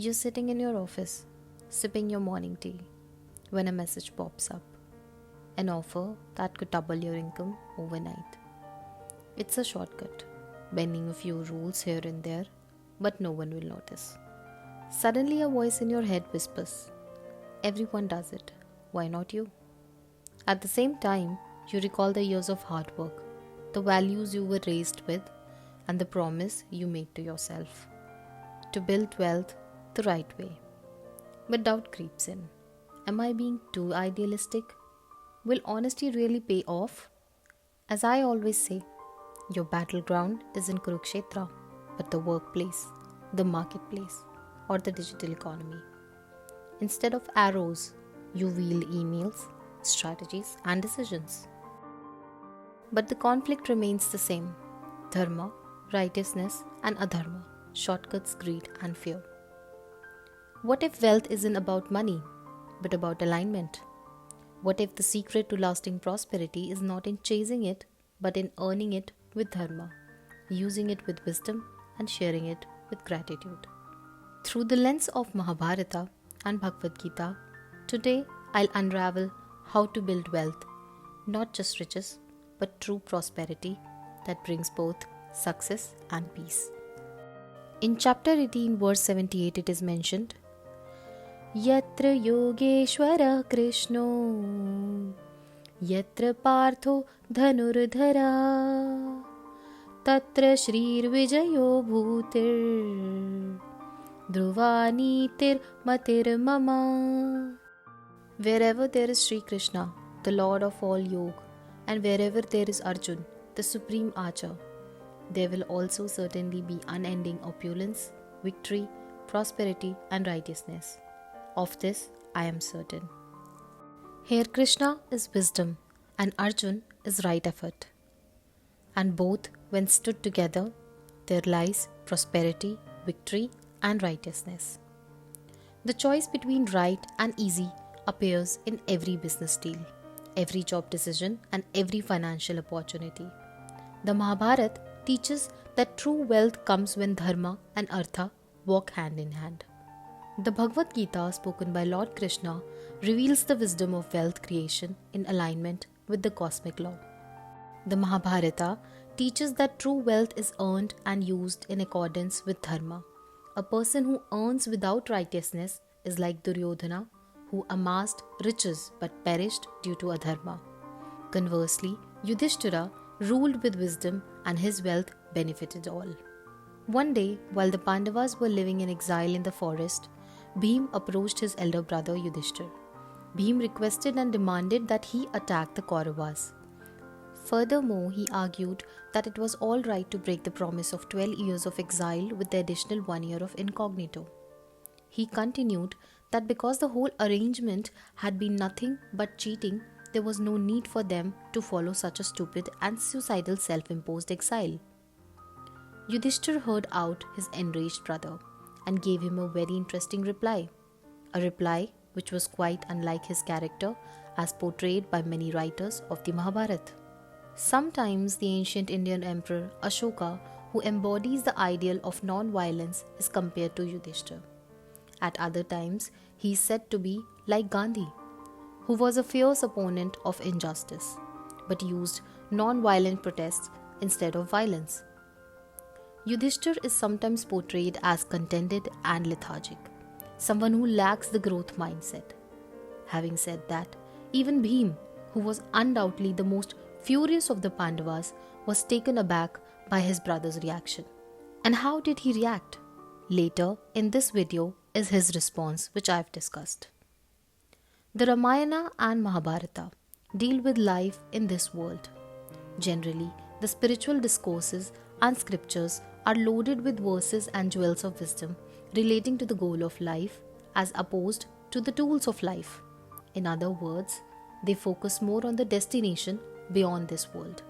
You're sitting in your office, sipping your morning tea, when a message pops up. An offer that could double your income overnight. It's a shortcut, bending a few rules here and there, but no one will notice. Suddenly a voice in your head whispers, "Everyone does it, why not you?" At the same time, you recall the years of hard work, the values you were raised with, and the promise you made to yourself to build wealth the right way. But doubt creeps in. Am I being too idealistic? Will honesty really pay off? As I always say, your battleground isn't Kurukshetra, but the workplace, the marketplace, or the digital economy. Instead of arrows, you wield emails, strategies, and decisions. But the conflict remains the same: dharma, righteousness, and adharma, shortcuts, greed, and fear. What if wealth isn't about money, but about alignment? What if the secret to lasting prosperity is not in chasing it, but in earning it with dharma, using it with wisdom, and sharing it with gratitude? Through the lens of Mahabharata and Bhagavad Gita, today I'll unravel how to build wealth, not just riches, but true prosperity that brings both success and peace. In chapter 18, verse 78, it is mentioned, Yatra Yogeshwara Krishno Yatra Partho Dhanurdhara Tatra Shrir Vijayo Bhutir Dhruvanitir Matir Mama. Wherever there is Sri Krishna, the Lord of all Yoga, and wherever there is Arjun, the supreme archer, there will also certainly be unending opulence, victory, prosperity, and righteousness. Of this, I am certain. Here Krishna is wisdom and Arjun is right effort. And both, when stood together, there lies prosperity, victory, and righteousness. The choice between right and easy appears in every business deal, every job decision, and every financial opportunity. The Mahabharata teaches that true wealth comes when dharma and artha walk hand in hand. The Bhagavad Gita, spoken by Lord Krishna, reveals the wisdom of wealth creation in alignment with the cosmic law. The Mahabharata teaches that true wealth is earned and used in accordance with dharma. A person who earns without righteousness is like Duryodhana, who amassed riches but perished due to adharma. Conversely, Yudhishthira ruled with wisdom and his wealth benefited all. One day, while the Pandavas were living in exile in the forest, Bhim approached his elder brother Yudhishthira. Bhim requested and demanded that he attack the Kauravas. Furthermore, he argued that it was all right to break the promise of 12 years of exile with the additional 1 year of incognito. He continued that because the whole arrangement had been nothing but cheating, there was no need for them to follow such a stupid and suicidal self-imposed exile. Yudhishthira heard out his enraged brother and gave him a very interesting reply. A reply which was quite unlike his character as portrayed by many writers of the Mahabharata. Sometimes the ancient Indian emperor Ashoka, who embodies the ideal of non-violence, is compared to Yudhishthira. At other times, he is said to be like Gandhi, who was a fierce opponent of injustice, but used non-violent protests instead of violence. Yudhishthira is sometimes portrayed as contented and lethargic, someone who lacks the growth mindset. Having said that, even Bhim, who was undoubtedly the most furious of the Pandavas, was taken aback by his brother's reaction. And how did he react? Later in this video is his response, which I have discussed. The Ramayana and Mahabharata deal with life in this world. Generally, the spiritual discourses and scriptures are loaded with verses and jewels of wisdom relating to the goal of life as opposed to the tools of life. In other words, they focus more on the destination beyond this world.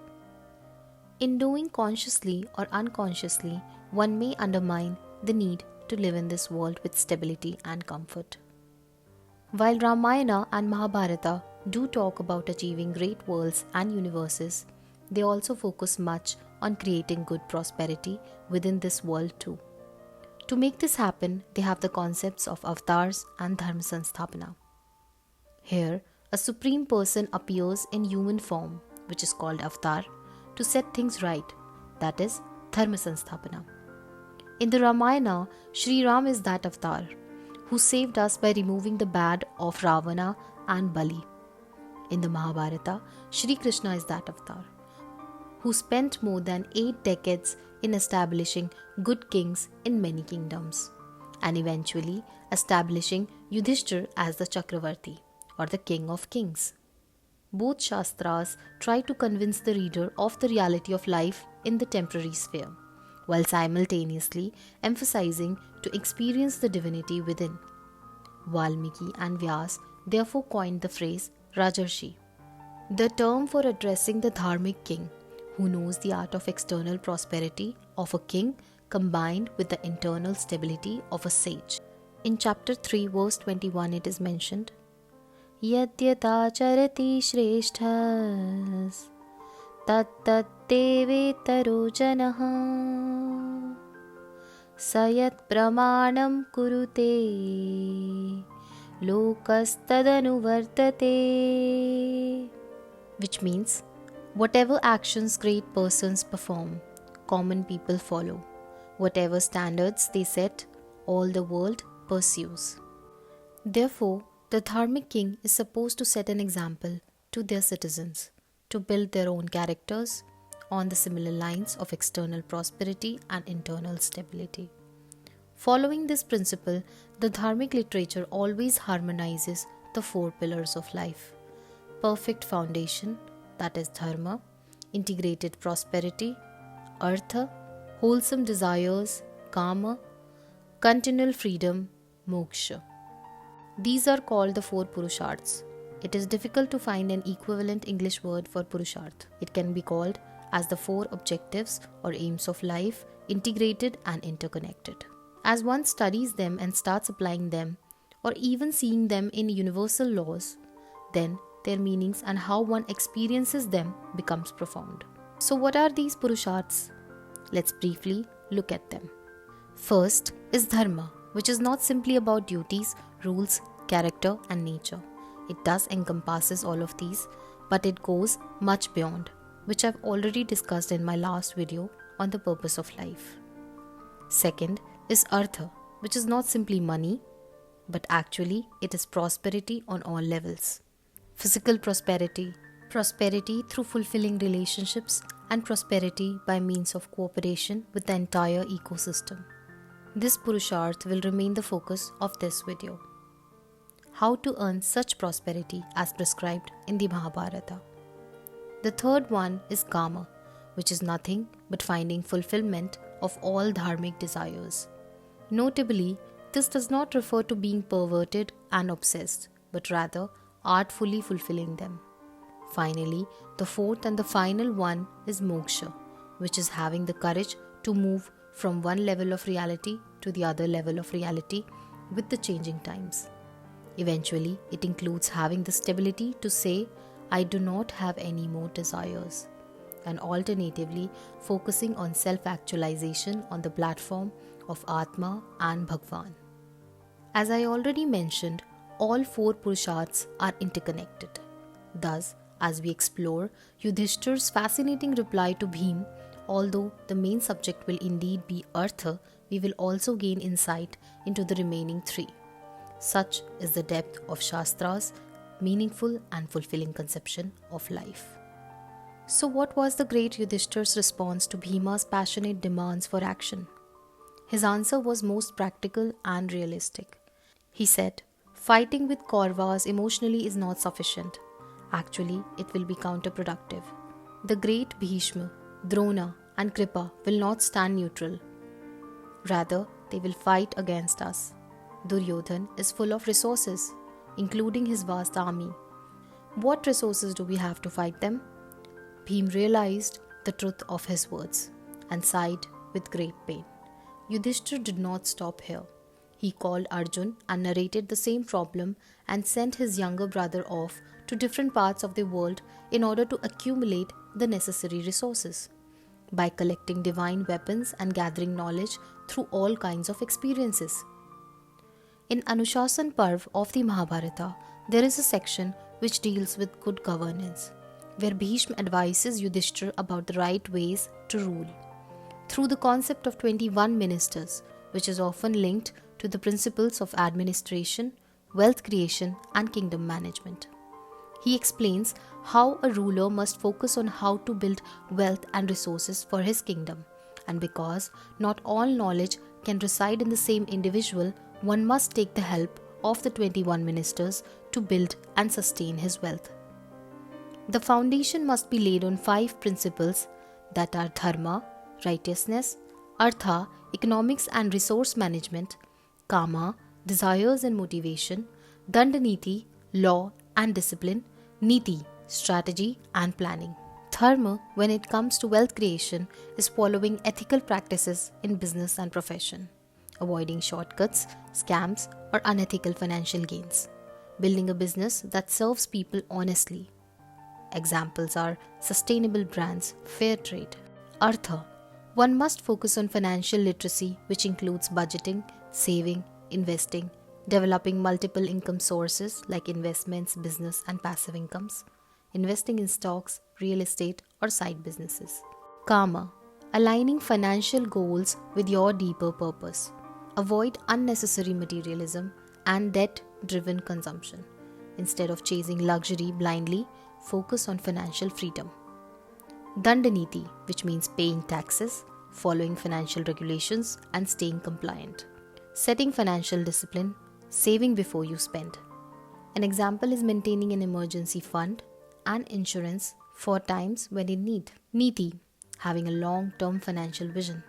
In doing consciously or unconsciously, one may undermine the need to live in this world with stability and comfort. While Ramayana and Mahabharata do talk about achieving great worlds and universes, they also focus much on creating good prosperity within this world too. To make this happen, they have the concepts of avatars and dharma sanstapana. Here, a supreme person appears in human form, which is called avatar, to set things right, that is, dharma sanstapana. In the Ramayana, Sri Ram is that avatar, who saved us by removing the bad of Ravana and Bali. In the Mahabharata, Shri Krishna is that avatar, who spent more than 8 decades in establishing good kings in many kingdoms, and eventually establishing Yudhishthir as the Chakravarti, or the king of kings. Both Shastras try to convince the reader of the reality of life in the temporary sphere, while simultaneously emphasizing to experience the divinity within. Valmiki and Vyas therefore coined the phrase Rajarshi, the term for addressing the dharmic king who knows the art of external prosperity of a king combined with the internal stability of a sage. In chapter 3 verse 21 it is mentioned, Yadyata charati shreshthas tat devetaro janaha sayat pramanam kurute lokastadanu vartate, which means whatever actions great persons perform, common people follow. Whatever standards they set, all the world pursues. Therefore, the dharmic king is supposed to set an example to their citizens, to build their own characters on the similar lines of external prosperity and internal stability. Following this principle, the dharmic literature always harmonizes the 4 pillars of life: perfect foundation, that is dharma, integrated prosperity, artha, wholesome desires, kama, continual freedom, moksha. These are called the 4 Purusharthas. It is difficult to find an equivalent English word for Purusharth. It can be called as the 4 objectives or aims of life, integrated and interconnected. As one studies them and starts applying them, or even seeing them in universal laws, then their meanings and how one experiences them becomes profound. So what are these Purusharthas? Let's briefly look at them. First is dharma, which is not simply about duties, rules, character and nature. It does encompasses all of these, but it goes much beyond, which I've already discussed in my last video on the purpose of life. Second is artha, which is not simply money, but actually it is prosperity on all levels. Physical prosperity, prosperity through fulfilling relationships, and prosperity by means of cooperation with the entire ecosystem. This Purusharth will remain the focus of this video. How to earn such prosperity as prescribed in the Mahabharata. The third one is kama, which is nothing but finding fulfillment of all dharmic desires. Notably, this does not refer to being perverted and obsessed, but rather artfully fulfilling them. Finally, the fourth and the final one is moksha, which is having the courage to move from one level of reality to the other level of reality with the changing times. Eventually, it includes having the stability to say, I do not have any more desires, and alternatively focusing on self-actualization on the platform of Atma and Bhagwan. As I already mentioned, all 4 Purusharthas are interconnected. Thus, as we explore Yudhishthir's fascinating reply to Bhim, although the main subject will indeed be Artha, we will also gain insight into the remaining 3. Such is the depth of Shastra's meaningful and fulfilling conception of life. So what was the great Yudhishthir's response to Bhima's passionate demands for action? His answer was most practical and realistic. He said, fighting with Kauravas emotionally is not sufficient. Actually, it will be counterproductive. The great Bhishma, Drona and Kripa will not stand neutral. Rather, they will fight against us. Duryodhan is full of resources, including his vast army. What resources do we have to fight them? Bhim realized the truth of his words and sighed with great pain. Yudhishthir did not stop here. He called Arjun and narrated the same problem and sent his younger brother off to different parts of the world in order to accumulate the necessary resources. by collecting divine weapons and gathering knowledge through all kinds of experiences. In Anushasan Parv of the Mahabharata, there is a section which deals with good governance, where Bhishma advises Yudhishthira about the right ways to rule, through the concept of 21 ministers, which is often linked to the principles of administration, wealth creation, and kingdom management. He explains how a ruler must focus on how to build wealth and resources for his kingdom, and because not all knowledge can reside in the same individual, one must take the help of the 21 ministers to build and sustain his wealth. The foundation must be laid on 5 principles that are dharma, righteousness; artha, economics and resource management; kama, desires and motivation; dandaniti, law and discipline; niti, strategy and planning. Dharma, when it comes to wealth creation, is following ethical practices in business and profession, avoiding shortcuts, scams, or unethical financial gains, building a business that serves people honestly. Examples are sustainable brands, fair trade. Artha, one must focus on financial literacy, which includes budgeting, saving, investing, developing multiple income sources like investments, business, and passive incomes, investing in stocks, real estate, or side businesses. Kama, aligning financial goals with your deeper purpose. Avoid unnecessary materialism and debt-driven consumption. Instead of chasing luxury blindly, focus on financial freedom. Dandaniti, which means paying taxes, following financial regulations, and staying compliant. Setting financial discipline, saving before you spend. An example is maintaining an emergency fund and insurance for times when in need. Niti, having a long-term financial vision,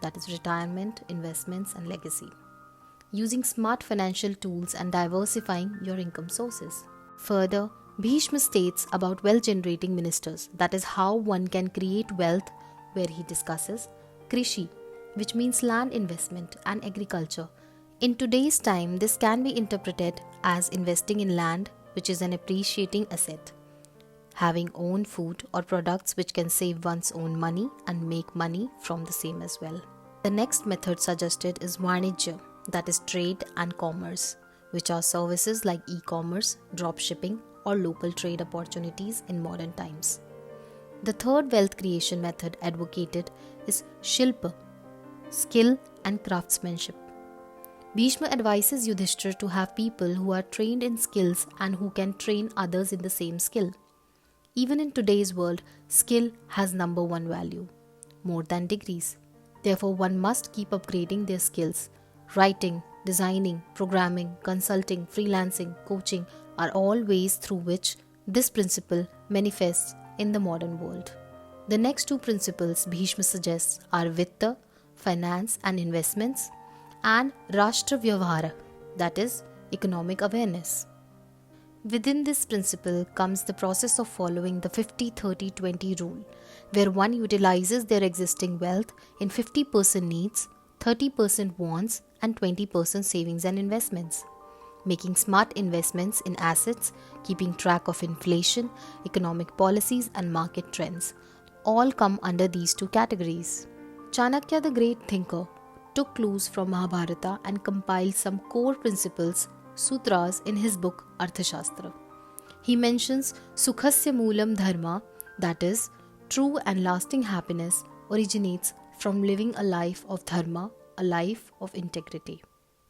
that is retirement, investments, and legacy. Using smart financial tools and diversifying your income sources. Further, Bhishma states about wealth-generating ministers, that is how one can create wealth, where he discusses Krishi, which means land investment and agriculture. In today's time, this can be interpreted as investing in land, which is an appreciating asset. Having own food or products which can save one's own money and make money from the same as well. The next method suggested is Vanijya, that is trade and commerce, which are services like e-commerce, drop shipping, or local trade opportunities in modern times. The third wealth creation method advocated is Shilpa, skill and craftsmanship. Bhishma advises Yudhishthira to have people who are trained in skills and who can train others in the same skill. Even in today's world, skill has number one value, more than degrees. Therefore, one must keep upgrading their skills. Writing, designing, programming, consulting, freelancing, coaching are all ways through which this principle manifests in the modern world. The next 2 principles Bhishma suggests are Vitta, finance and investments, and Rashtra Vyavhara, that is economic awareness. Within this principle comes the process of following the 50-30-20 rule, where one utilizes their existing wealth in 50% needs, 30% wants, and 20% savings and investments. Making smart investments in assets, keeping track of inflation, economic policies, and market trends all come under these 2 categories. Chanakya, the great thinker, took clues from Mahabharata and compiled some core principles, sutras, in his book Arthashastra. He mentions Sukhasya Moolam Dharma, that is, true and lasting happiness originates from living a life of dharma, a life of integrity.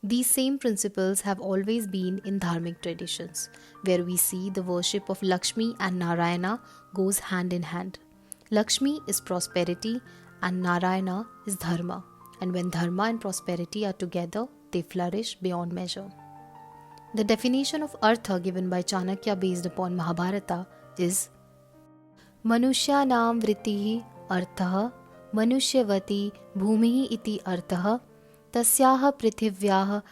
These same principles have always been in dharmic traditions, where we see the worship of Lakshmi and Narayana goes hand in hand. Lakshmi is prosperity and Narayana is dharma, and when dharma and prosperity are together, they flourish beyond measure. The definition of artha given by Chanakya based upon Mahabharata is Manushyanam vritihi artha manushyavati bhumihi iti artha tasyaha prithivyaha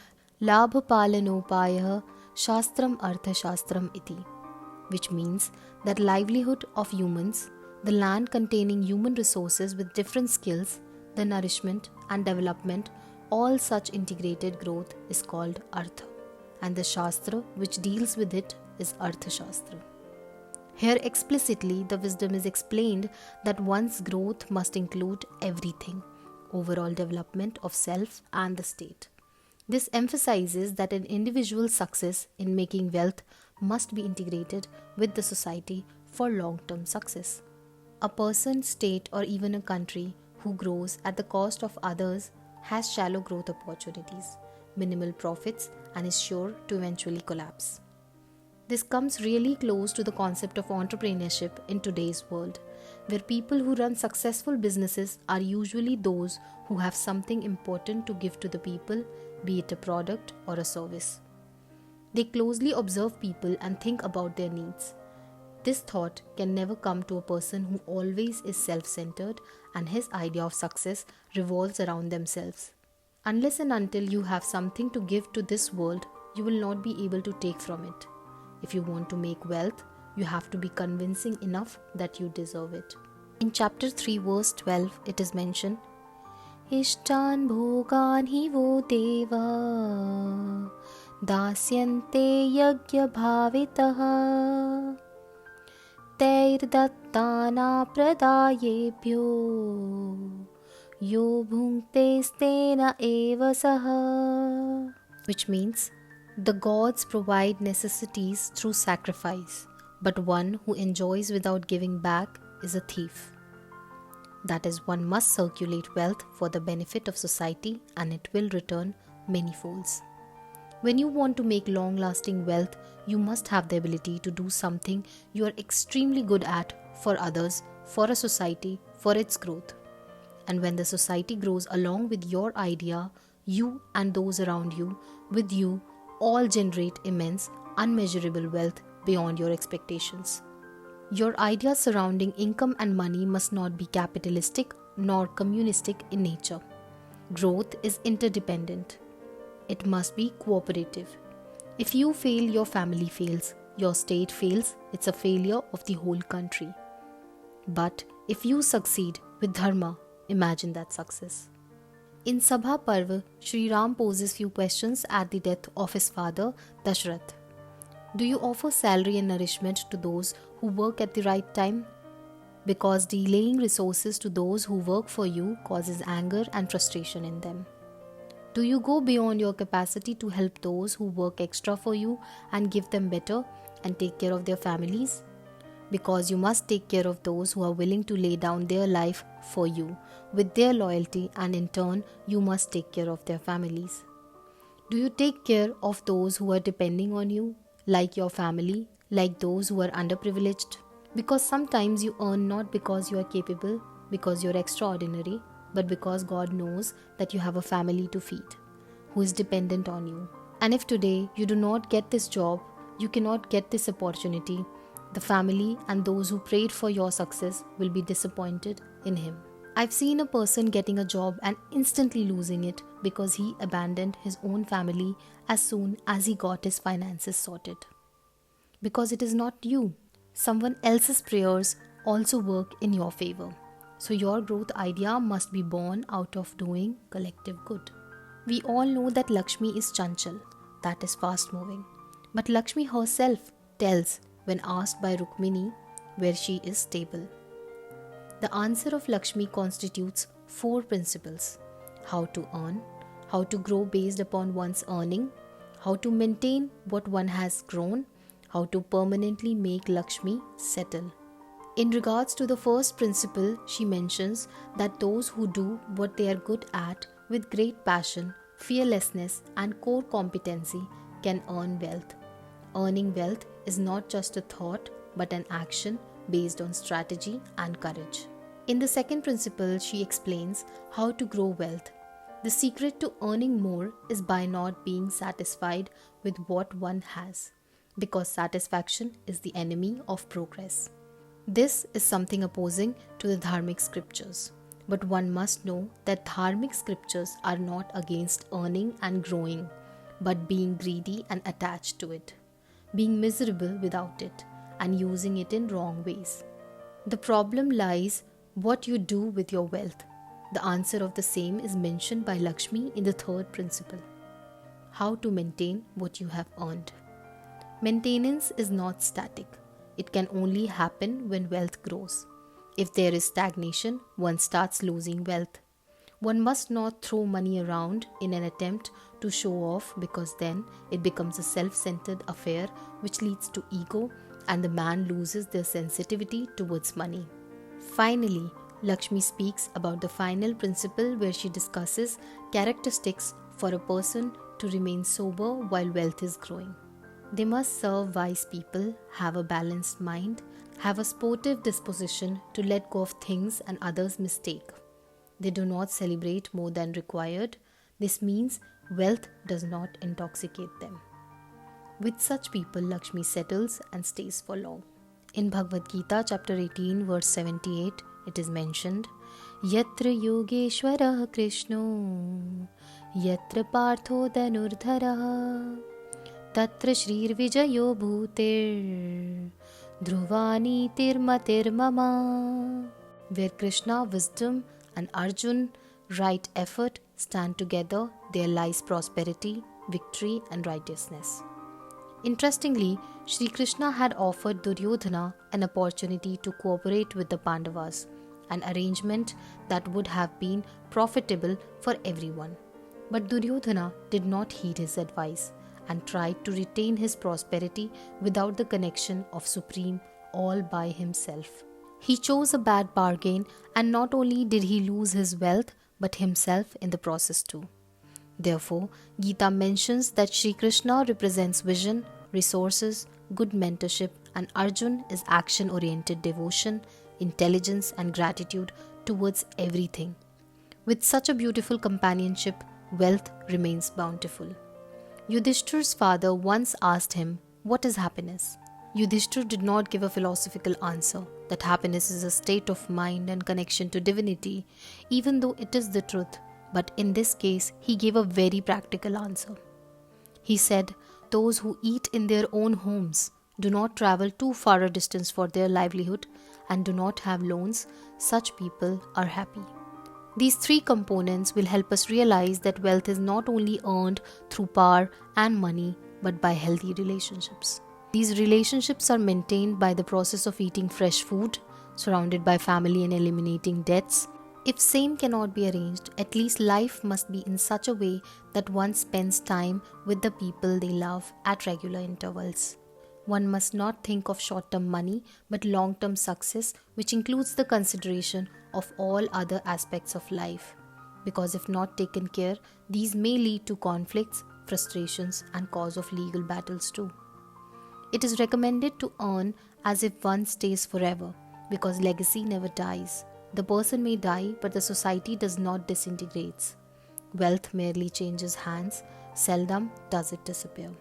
labhapalanopayah shastram arthashastram iti, which means that livelihood of humans, the land containing human resources with different skills, the nourishment and development, all such integrated growth is called artha, and the shastra which deals with it is arthashastra. Here explicitly, the wisdom is explained that one's growth must include everything, overall development of self and the state. This emphasizes that an individual's success in making wealth must be integrated with the society for long-term success. A person, state, or even a country who grows at the cost of others has shallow growth opportunities, minimal profits, and is sure to eventually collapse. This comes really close to the concept of entrepreneurship in today's world, where people who run successful businesses are usually those who have something important to give to the people, be it a product or a service. They closely observe people and think about their needs. This thought can never come to a person who always is self-centered and his idea of success revolves around themselves. Unless and until you have something to give to this world, you will not be able to take from it. If you want to make wealth, you have to be convincing enough that you deserve it. In chapter 3 verse 12, it is mentioned, Ishtan bhogan hi vo deva dasyante yagya bhavitaha Tair dattana pradayebhyo yo bhungte stena eva saha. Which means, the gods provide necessities through sacrifice, but one who enjoys without giving back is a thief. That is, one must circulate wealth for the benefit of society and it will return many folds. When you want to make long-lasting wealth, you must have the ability to do something you are extremely good at for others, for a society, for its growth. And when the society grows along with your idea, you and those around you, with you, all generate immense, unmeasurable wealth beyond your expectations. Your ideas surrounding income and money must not be capitalistic nor communistic in nature. Growth is interdependent. It must be cooperative. If you fail, your family fails. Your state fails, it's a failure of the whole country. But if you succeed with dharma, imagine that success. In Sabha Parva, Sri Ram poses few questions at the death of his father, Dashrath. Do you offer salary and nourishment to those who work at the right time? Because delaying resources to those who work for you causes anger and frustration in them. Do you go beyond your capacity to help those who work extra for you and give them better and take care of their families? Because you must take care of those who are willing to lay down their life for you with their loyalty, and in turn you must take care of their families. Do you take care of those who are depending on you, like your family, like those who are underprivileged? Because sometimes you earn not because you are capable, because you are extraordinary, but because God knows that you have a family to feed, who is dependent on you. And if today you do not get this job, you cannot get this opportunity, the family and those who prayed for your success will be disappointed in him. I've seen a person getting a job and instantly losing it because he abandoned his own family as soon as he got his finances sorted. Because it is not you. Someone else's prayers also work in your favor. So your growth idea must be born out of doing collective good. We all know that Lakshmi is chanchal, that is fast moving. But Lakshmi herself tells when asked by Rukmini where she is stable. The answer of Lakshmi constitutes 4 principles: how to earn, how to grow based upon one's earning, how to maintain what one has grown, how to permanently make Lakshmi settle. In regards to the first principle, she mentions that those who do what they are good at with great passion, fearlessness, and core competency can earn wealth. Earning wealth is not just a thought but an action based on strategy and courage. In the second principle, she explains how to grow wealth. The secret to earning more is by not being satisfied with what one has, because satisfaction is the enemy of progress. This is something opposing to the dharmic scriptures. But one must know that dharmic scriptures are not against earning and growing, but being greedy and attached to it, being miserable without it, and using it in wrong ways. The problem lies what you do with your wealth. The answer of the same is mentioned by Lakshmi in the third principle: how to maintain what you have earned. Maintenance is not static. It can only happen when wealth grows. If there is stagnation, one starts losing wealth. One must not throw money around in an attempt to show off, because then it becomes a self-centered affair which leads to ego, and the man loses their sensitivity towards money. Finally, Lakshmi speaks about the final principle where she discusses characteristics for a person to remain sober while wealth is growing. They must serve wise people, have a balanced mind, have a sportive disposition to let go of things and others' mistake. They do not celebrate more than required. This means wealth does not intoxicate them. With such people, Lakshmi settles and stays for long. In Bhagavad Gita, chapter 18, verse 78, it is mentioned, Yatra Yogeshwarah Krishno, Yatra Partho Dhanurdhara, Tatra Shrir Vijayo Bhutir, Dhruvani Tirmatir Mama. Where Krishna, wisdom, and Arjun, right effort, stand together, there lies prosperity, victory, and righteousness. Interestingly, Sri Krishna had offered Duryodhana an opportunity to cooperate with the Pandavas, an arrangement that would have been profitable for everyone. But Duryodhana did not heed his advice and tried to retain his prosperity without the connection of Supreme all by himself. He chose a bad bargain, and not only did he lose his wealth but himself in the process too. Therefore, Gita mentions that Sri Krishna represents vision, resources, good mentorship, and Arjun is action-oriented devotion, intelligence, and gratitude towards everything. With such a beautiful companionship, wealth remains bountiful. Yudhishthir's father once asked him, "What is happiness?" Yudhishthir did not give a philosophical answer that happiness is a state of mind and connection to divinity, even though it is the truth. But in this case, he gave a very practical answer. He said, those who eat in their own homes, do not travel too far a distance for their livelihood, and do not have loans, such people are happy. These three components will help us realize that wealth is not only earned through power and money, but by healthy relationships. These relationships are maintained by the process of eating fresh food, surrounded by family, and eliminating debts. If same cannot be arranged, at least life must be in such a way that one spends time with the people they love at regular intervals. One must not think of short-term money, but long-term success, which includes the consideration of all other aspects of life. Because if not taken care, these may lead to conflicts, frustrations, and cause of legal battles too. It is recommended to earn as if one stays forever, because legacy never dies. The person may die, but the society does not disintegrate. Wealth merely changes hands, seldom does it disappear.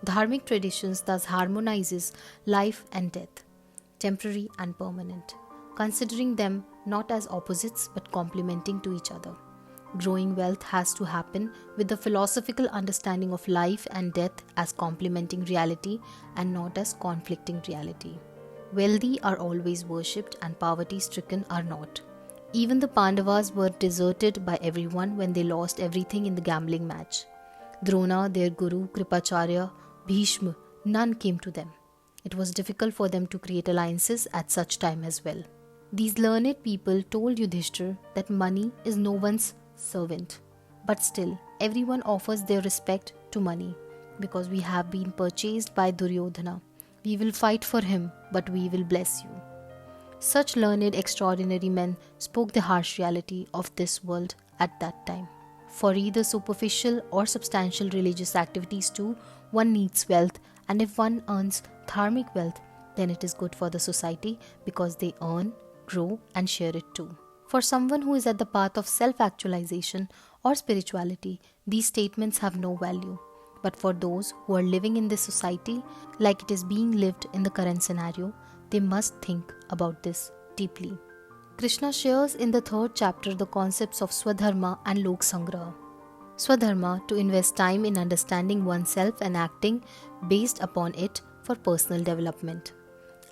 Dharmic traditions thus harmonizes life and death, temporary and permanent, considering them not as opposites but complementing to each other. Growing wealth has to happen with the philosophical understanding of life and death as complementing reality and not as conflicting reality. Wealthy are always worshipped and poverty-stricken are not. Even the Pandavas were deserted by everyone when they lost everything in the gambling match. Drona, their guru, Kripacharya, Bhishma, none came to them. It was difficult for them to create alliances at such time as well. These learned people told Yudhishthir that money is no one's servant. But still, everyone offers their respect to money because we have been purchased by Duryodhana. We will fight for him, but we will bless you. Such learned, extraordinary men spoke the harsh reality of this world at that time. For either superficial or substantial religious activities too, one needs wealth, and if one earns dharmic wealth, then it is good for the society because they earn, grow, and share it too. For someone who is at the path of self-actualization or spirituality, these statements have no value. But for those who are living in this society, like it is being lived in the current scenario, they must think about this deeply. Krishna shares in the 3rd chapter the concepts of Swadharma and Lok Sangraha. Swadharma, to invest time in understanding oneself and acting based upon it for personal development,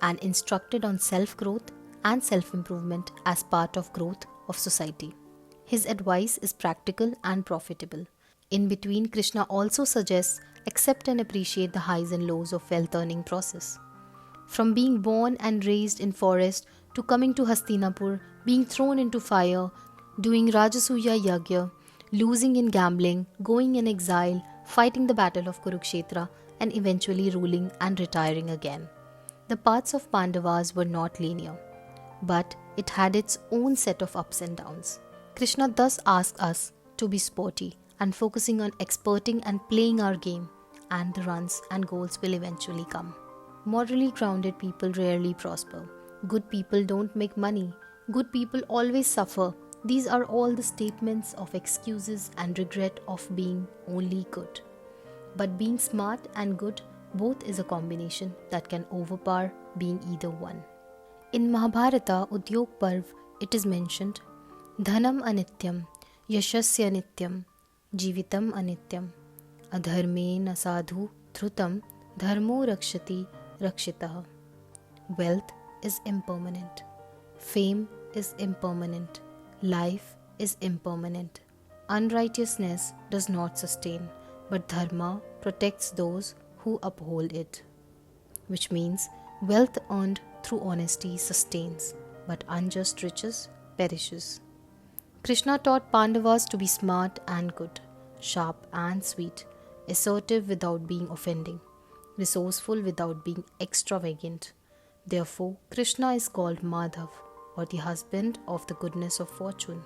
and instructed on self-growth and self-improvement as part of growth of society. His advice is practical and profitable. In between, Krishna also suggests accept and appreciate the highs and lows of wealth earning process. From being born and raised in forest to coming to Hastinapur, being thrown into fire, doing Rajasuya Yagya, losing in gambling, going in exile, fighting the battle of Kurukshetra, and eventually ruling and retiring again. The paths of Pandavas were not linear, but it had its own set of ups and downs. Krishna thus asks us to be sporty and focusing on experting and playing our game, and the runs and goals will eventually come. Morally grounded people rarely prosper. Good people don't make money. Good people always suffer. These are all the statements of excuses and regret of being only good. But being smart and good both is a combination that can overpower being either one. In Mahabharata Udyog Parv, it is mentioned, Dhanam anityam, yashasya nityam, jivitam anityam, adharme sadhu dhrutam, dharmo rakshati rakshitah. Wealth is impermanent. Fame is impermanent. Life is impermanent. Unrighteousness does not sustain, but dharma protects those who uphold it. Which means wealth earned through honesty sustains, but unjust riches perishes. Krishna taught Pandavas to be smart and good, sharp and sweet, assertive without being offending, resourceful without being extravagant. Therefore, Krishna is called Madhav, or the husband of the goodness of fortune.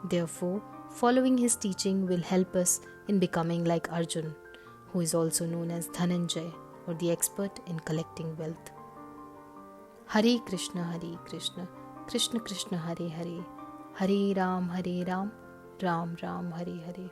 Therefore, following his teaching will help us in becoming like Arjun, who is also known as Dhananjay, or the expert in collecting wealth. Hare Krishna, Krishna Krishna Hare Hare, Hare Ram, Ram Ram, Hare Hare.